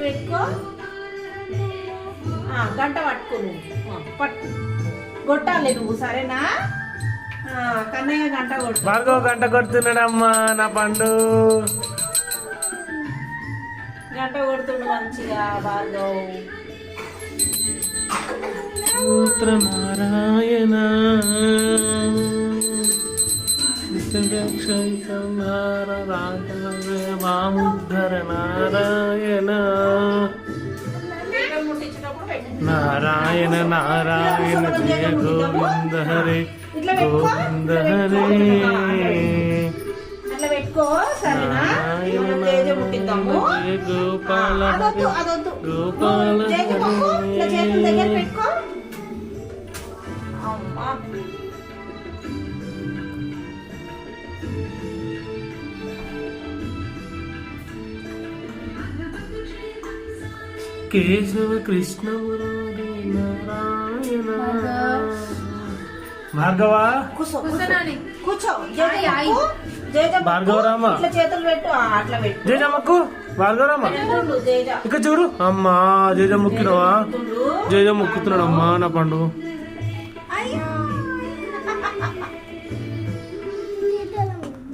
పెట్టుకో. గంట పట్టుకో నువ్వు, పట్టు కొట్టాలి నువ్వు, సరేనా? కన్నయ్య గంట కొట్టు. భార్గవ్ గంట కొడుతున్నాడమ్మా నా పండు. గంట కొడుతుండు మంచిగా భార్గవ్. పుత్ర నారాయణ మాముద్ధర నారాయణ నారాయణ నారాయణ జయ గోవింద హరే గోవింద హరే. అట్లా పెట్టుకో, సరేనా? జయ గోపాల గోపాల చేతుల దగ్గర పెట్టుకో. అమ్మా కేశవ కృష్ణ మురారి నారాయణ. భార్గవ కూర్చో. భార్గవరామ ఇట్లా చేతులు పెట్టు, అట్లా పెట్టు. జయజమ్మకు భార్గవరామ ఇక్కడ చూడు. అమ్మా జయజ ముక్కినవా? జయజ ముక్కుతున్నాడు అమ్మా నా పండు.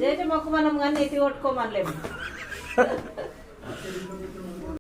జేజ మొక్క మనం కానీ ఎత్తి కొట్టుకోమనలేము.